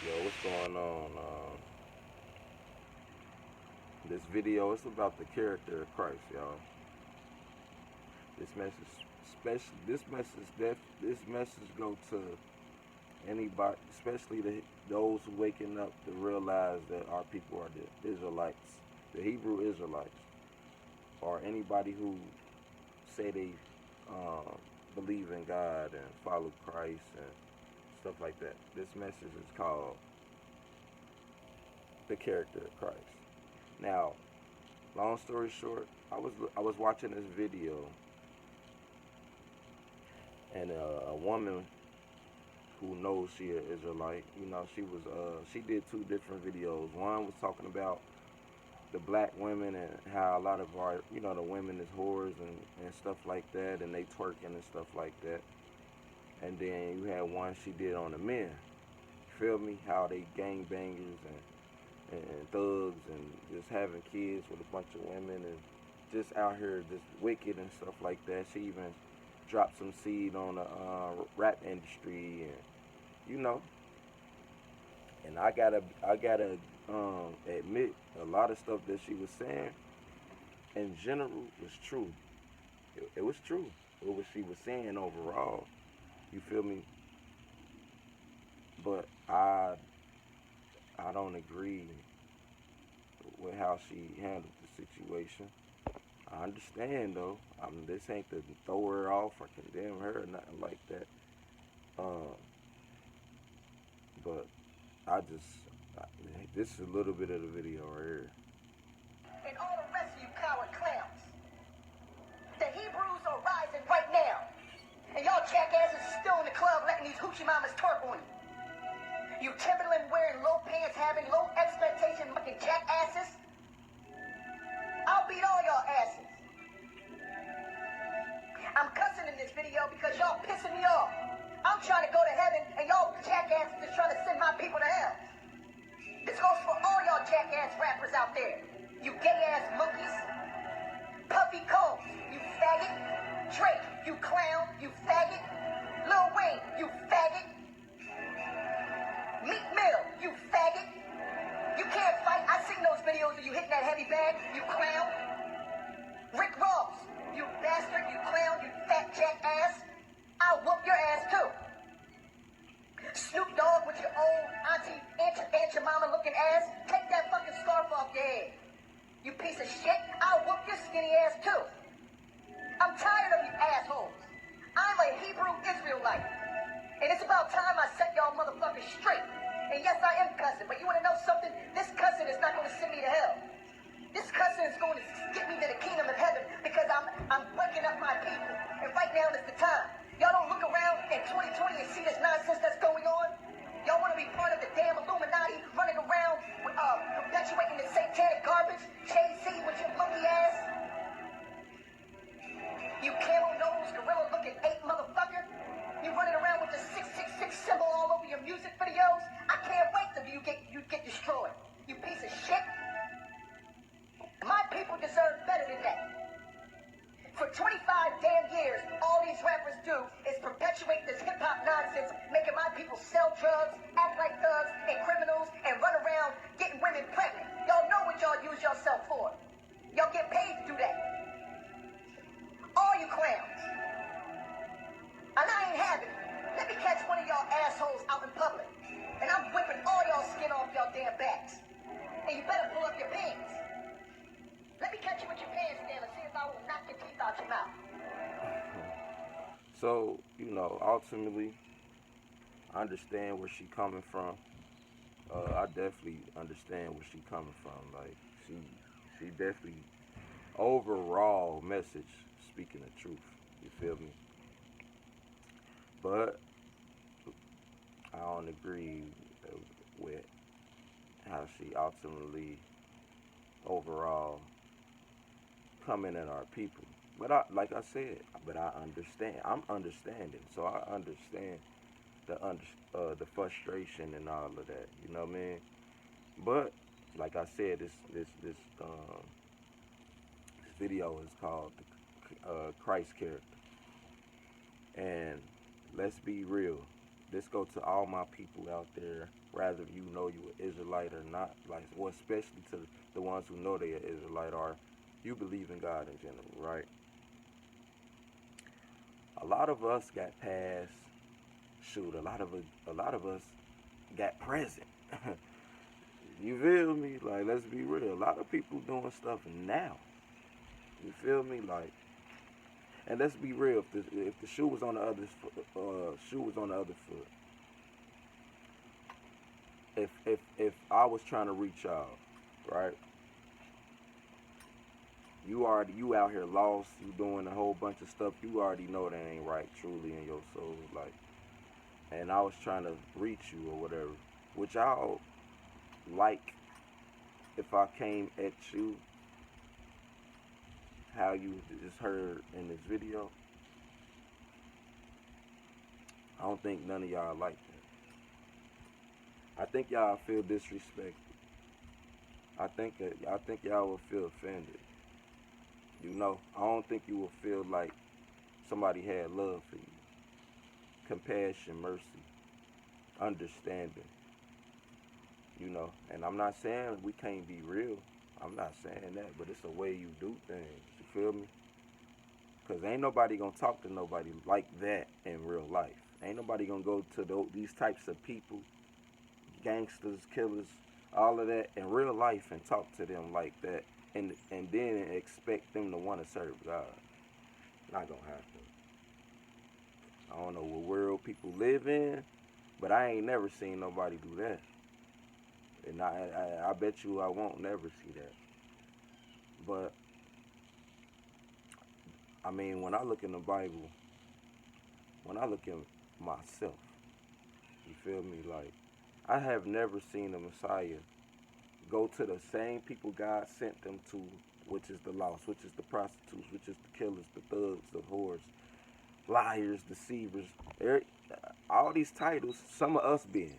Yo, what's going on? This video is about the character of Christ, y'all. This message, especially this message go to anybody, especially those waking up to realize that our people are the Israelites, the Hebrew Israelites, or anybody who say they believe in God and follow Christ and stuff like that. This message is called the character of Christ. Now, long story short, I was watching this video, and a woman who knows she an Israelite, she did two different videos. One was talking about the black women and how a lot of our, the women is whores and stuff like that, and they twerking and stuff like that. And then you had one she did on the men. You feel me? How they gang bangers and thugs and just having kids with a bunch of women and just out here just wicked and stuff like that. She even dropped some seed on the rap industry, and and I gotta admit, a lot of stuff that she was saying in general was true. It was true. What she was saying overall, you feel me? But I don't agree with how she handled the situation. I understand though. This ain't to throw her off or condemn her or nothing like that. Um, but I just, I, this is a little bit of the video right here. And all the rest of you coward clowns. The Hebrews are rising right now. And y'all jackasses are still in the club letting these hoochie mamas twerk on you. You Timberland wearing low pants, having low expectation looking jackasses. I'll beat all y'all asses. I'm cussing in this video because y'all pissing me off. I'm trying to go to heaven and y'all jackasses is trying to send my people to hell. This goes for all y'all jackass rappers out there. You gay ass monkeys. Puffy Combs, you faggot. Drake, you clown, you faggot. Lil Wayne, you faggot. Meek Mill, you faggot. You can't fight. I seen those videos of you hitting that heavy bag, you clown. Rick Ross, you bastard, you clown, you fat jackass. I'll whoop your ass too. Snoop Dogg with your old auntie, Aunt your mama looking ass. Take that fucking scarf off your head. You piece of shit. I'll whoop your skinny ass too. I'm tired of you assholes. I'm a Hebrew Israelite. And it's about time I set y'all motherfuckers straight. And yes, I am cussing, but you wanna know something? This cussing is not gonna send me to hell. This cussing is going to get me to the kingdom of heaven because I'm breaking up my people. And right now is the time. Y'all don't look around in 2020 and see this nonsense that's going on? Y'all want to be part of the damn Illuminati running around perpetuating the satanic garbage? Jay-Z with your monkey ass? You camel nose, gorilla looking ape motherfucker? You running around with the 666 symbol all over your music videos? I can't wait till you get destroyed. You piece of shit. My people deserve better than that. For 25 damn years, all these rappers do is perpetuate this hip-hop nonsense, making my people sell drugs, act like thugs and criminals, and run around getting women pregnant. Y'all know what y'all use yourself for. Y'all get paid to do that. All you clowns. And I ain't having it. Let me catch one of y'all assholes out in public, and I'm whipping all y'all skin off y'all damn backs. And you better pull up your pants. Let me catch you with your pants down and see if I will knock your teeth out your mouth. So, ultimately, I understand where she coming from. I definitely understand where she coming from. Like, she definitely, overall message, speaking the truth. You feel me? But I don't agree with how she ultimately, overall, coming at our people. But like I said, I understand. I'm understanding, so I understand the frustration and all of that. You know what I mean? But like I said, this video is called the Christ character, and let's be real. this go to all my people out there, rather you know you an Israelite or not, like, or especially to the ones who know they are Israelite or you believe in God in general, right? A lot of us got past. Shoot, a lot of us got present. You feel me? Like, let's be real. A lot of people doing stuff now. You feel me? Like, and let's be real. If the shoe was on the other foot, shoe was on the other foot. If I was trying to reach out, right? You out here lost. You doing a whole bunch of stuff. You already know that ain't right, truly in your soul. Like, and I was trying to reach you or whatever. Which I'll like if I came at you how you just heard in this video. I don't think none of y'all like that. I think y'all feel disrespected. I think y'all will feel offended. You know, I don't think you will feel like somebody had love for you, compassion, mercy, understanding. You know, and I'm not saying we can't be real. I'm not saying that, but it's a way you do things. You feel me? Because ain't nobody gonna talk to nobody like that in real life. Ain't nobody gonna go to these types of people, gangsters, killers, all of that in real life and talk to them like that, and then expect them to want to serve God. Not gonna happen. I don't know what world people live in, but I ain't never seen nobody do that. And I bet you I won't never see that. But I mean, when I look in the Bible, when I look at myself, you feel me? Like, I have never seen a Messiah go to the same people God sent them to, which is the lost, which is the prostitutes, which is the killers, the thugs, the whores, liars, deceivers. All these titles, some of us being,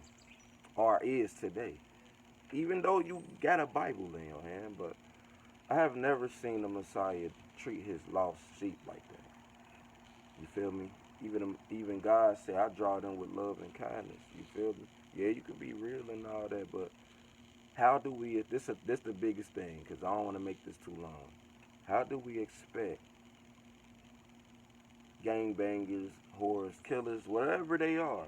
or is today. Even though you got a Bible in your hand, but I have never seen the Messiah treat his lost sheep like that. You feel me? Even God said, I draw them with love and kindness. You feel me? Yeah, you can be real and all that, but how do we, this the biggest thing, because I don't want to make this too long. How do we expect gangbangers, whores, killers, whatever they are,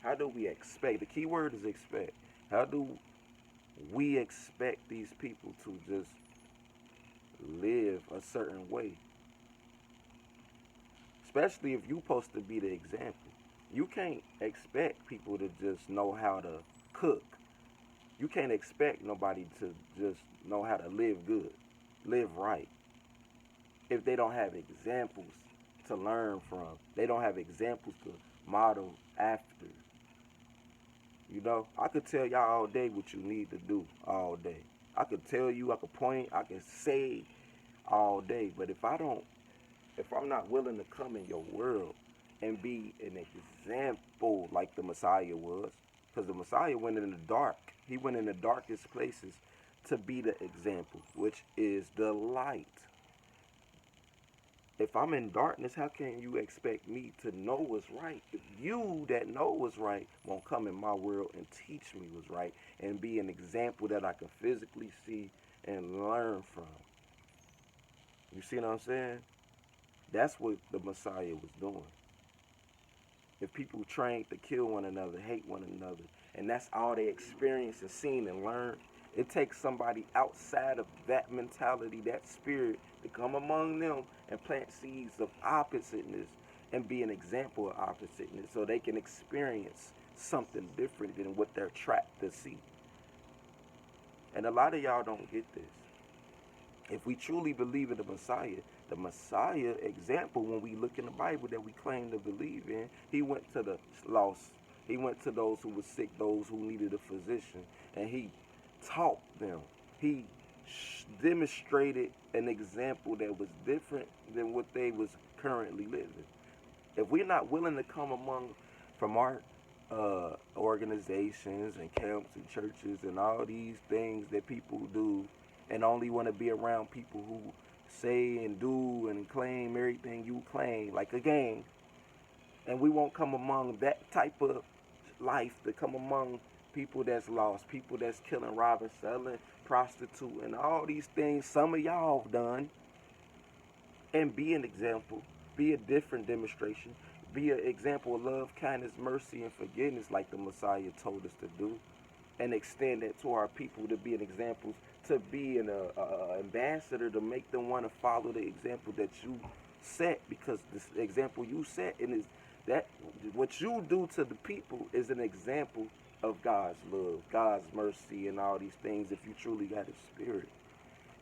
how do we expect, the key word is expect, how do we expect these people to just live a certain way? Especially if you're supposed to be the example. You can't expect people to just know how to cook. You can't expect nobody to just know how to live good, live right, if they don't have examples to learn from. They don't have examples to model after. You know, I could tell y'all all day what you need to do all day. I could tell you, I could point, I could say all day. But if I'm not willing to come in your world and be an example like the Messiah was, because the Messiah went in the dark. He went in the darkest places to be the example, which is the light. If I'm in darkness, how can you expect me to know what's right? If you that know what's right won't come in my world and teach me what's right and be an example that I can physically see and learn from. You see what I'm saying? That's what the Messiah was doing. If people trained to kill one another, hate one another, and that's all they experience and seen and learned, it takes somebody outside of that mentality, that spirit, to come among them and plant seeds of oppositeness and be an example of oppositeness so they can experience something different than what they're trapped to see. And a lot of y'all don't get this. If we truly believe in the Messiah example, when we look in the Bible that we claim to believe in, he went to the lost. He went to those who were sick, those who needed a physician, and he taught them. He demonstrated an example that was different than what they was currently living. If we're not willing to come from our organizations and camps and churches and all these things that people do, and only want to be around people who say and do and claim everything you claim, like a gang, And we won't come among that type of life to come among people that's lost, people that's killing, robbing, selling, prostituting, and all these things some of y'all have done, and be an example, be a different demonstration, be an example of love, kindness, mercy, and forgiveness like the Messiah told us to do, and extend that to our people to be an example, to be an ambassador, to make them want to follow the example that you set, because this example you set and is that what you do to the people is an example of God's love, God's mercy, and all these things. If you truly got His Spirit,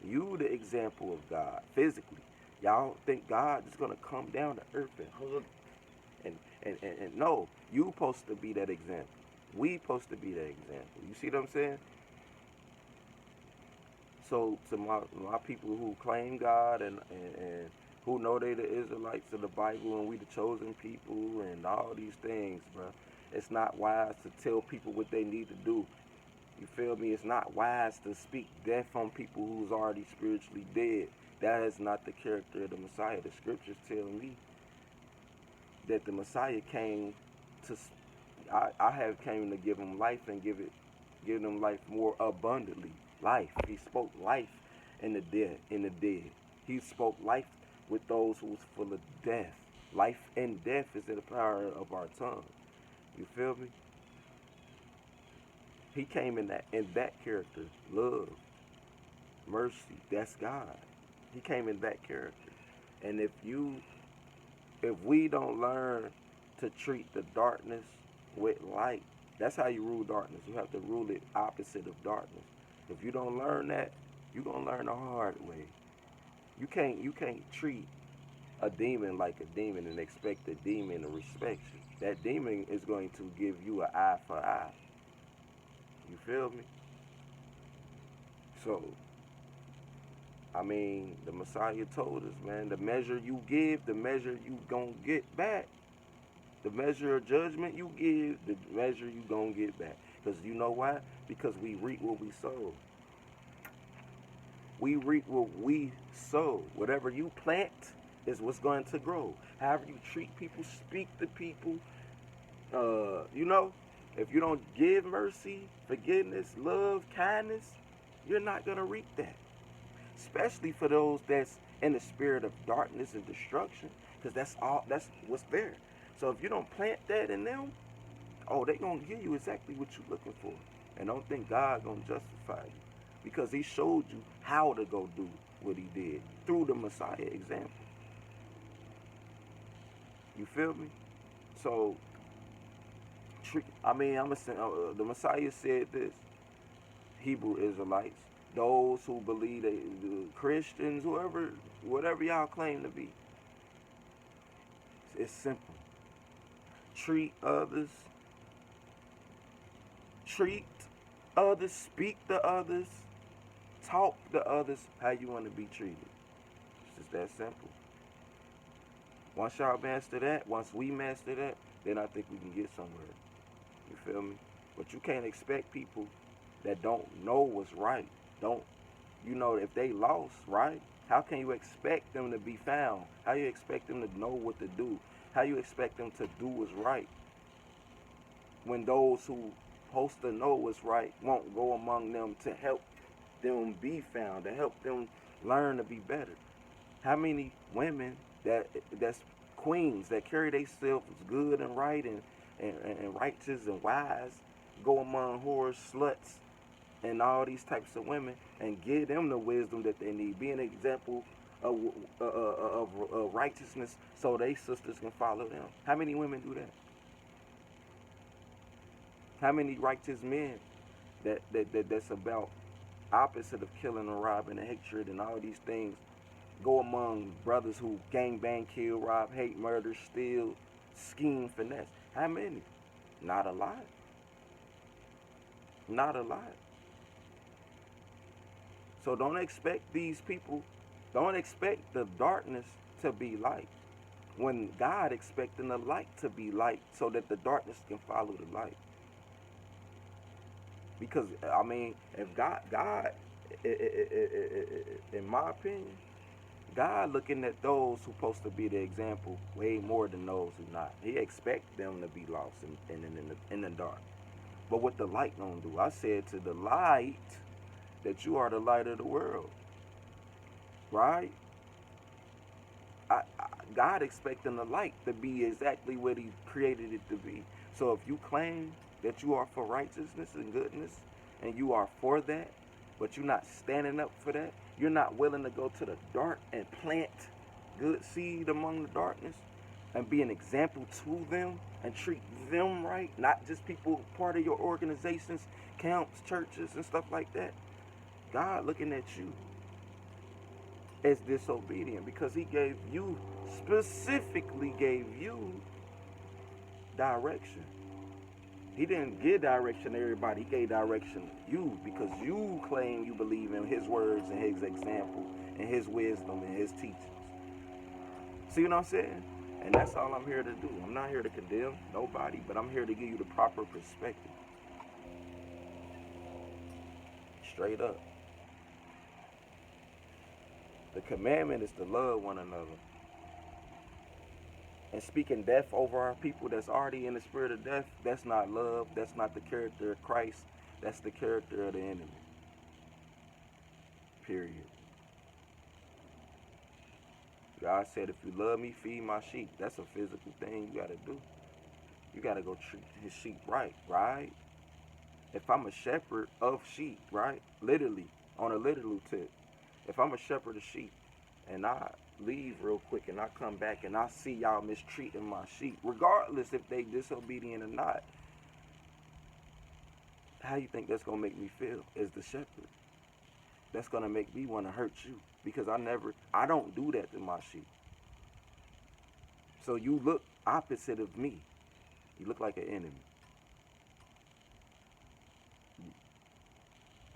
you the example of God physically. Y'all think God is gonna come down to earth and hug and no, you supposed to be that example. We supposed to be that example. You see what I'm saying? So to my people who claim God and who know they the Israelites of the Bible and we the chosen people and all these things, bro, it's not wise to tell people what they need to do. You feel me? It's not wise to speak death on people who's already spiritually dead. That is not the character of the Messiah. The scriptures tell me that the Messiah came to, I have came to give them life and give them life more abundantly. Life. He spoke life in the dead. He spoke life with those who was full of death. Life and death is in the power of our tongue. You feel me? He came in that character. Love, mercy. That's God. He came in that character. And if we don't learn to treat the darkness with light, that's how you rule darkness. You have to rule it opposite of darkness. If you don't learn that, you're gonna learn the hard way. You can't treat a demon like a demon and expect the demon to respect you. That demon is going to give you an eye for eye. You feel me? So, I mean, the Messiah told us, man, the measure you give, the measure you gonna get back. The measure of judgment you give, the measure you gonna get back. Because you know why? Because we reap what we sow. We reap what we sow. Whatever you plant is what's going to grow. However you treat people, speak to people, if you don't give mercy, forgiveness, love, kindness, you're not gonna reap that. Especially for those that's in the spirit of darkness and destruction, because that's what's there. So if you don't plant that in them, they gonna give you exactly what you're looking for. And don't think God gonna justify you, because He showed you how to go do what He did through the Messiah example. You feel me? So, the Messiah said this. Hebrew Israelites, those who believe, the Christians, whatever y'all claim to be. It's simple. Treat others, speak to others, talk to others how you want to be treated. It's just that simple. Once y'all master that, once we master that, then I think we can get somewhere. You feel me? But you can't expect people that don't know what's right. If they lost, right? How can you expect them to be found? How you expect them to know what to do? How you expect them to do what's right when those who supposed to know what's right won't go among them to help them be found, to help them learn to be better? How many women that's queens that carry themselves good and right and righteous and wise go among whores, sluts, and all these types of women and give them the wisdom that they need? Be an example of righteousness so they sisters can follow them. How many women do that? How many righteous men that's about opposite of killing and robbing and hatred and all these things go among brothers who gang bang, kill, rob, hate, murder, steal, scheme, finesse? How many? Not a lot. Not a lot. So don't expect the darkness to be light, when God expecting the light to be light so that the darkness can follow the light. Because, if God, in my opinion, God looking at those who supposed to be the example way more than those who not. He expect them to be lost in the dark. But what the light gonna do? I said to the light that you are the light of the world, right? God expecting the light to be exactly what He created it to be. So if you claim that you are for righteousness and goodness, and you are for that, but you're not standing up for that, you're not willing to go to the dark and plant good seed among the darkness and be an example to them and treat them right, not just people part of your organizations, camps, churches, and stuff like that. God looking at you as disobedient because He gave you, specifically gave you direction. He didn't give direction to everybody. He gave direction to you because you claim you believe in His words and His example and His wisdom and His teachings. See what I'm saying? And that's all I'm here to do. I'm not here to condemn nobody, but I'm here to give you the proper perspective. Straight up. The commandment is to love one another. And speaking death over our people that's already in the spirit of death, that's not love. That's not the character of Christ. That's the character of the enemy. Period. God said, if you love me, feed my sheep. That's a physical thing you got to do. You got to go treat His sheep right, right? If I'm a shepherd of sheep, right? Literally, on a literal tip. If I'm a shepherd of sheep and I leave real quick and I come back and I see y'all mistreating my sheep, regardless if they disobedient or not, how you think that's going to make me feel as the shepherd? That's going to make me want to hurt you because I don't do that to my sheep. So you look opposite of me. You look like an enemy.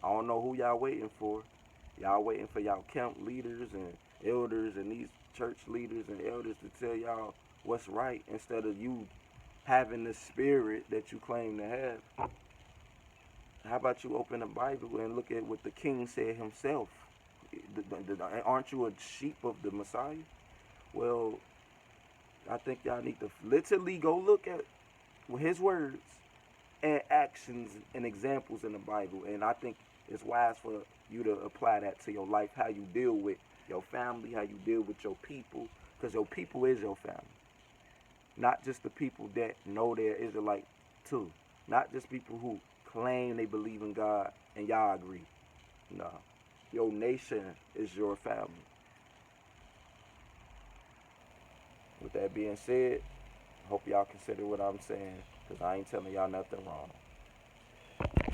I don't know who y'all waiting for. Y'all waiting for y'all camp leaders and elders and these church leaders and elders to tell y'all what's right instead of you having the spirit that you claim to have. How about you open the Bible and look at what the king said himself? Aren't you a sheep of the Messiah? Well, I think y'all need to literally go look at his words and actions and examples in the Bible. And I think it's wise for you to apply that to your life, how you deal with your family, how you deal with your people, because your people is your family. Not just the people that know they're Israelite too. Not just people who claim they believe in God and y'all agree. No. Your nation is your family. With that being said, I hope y'all consider what I'm saying, because I ain't telling y'all nothing wrong.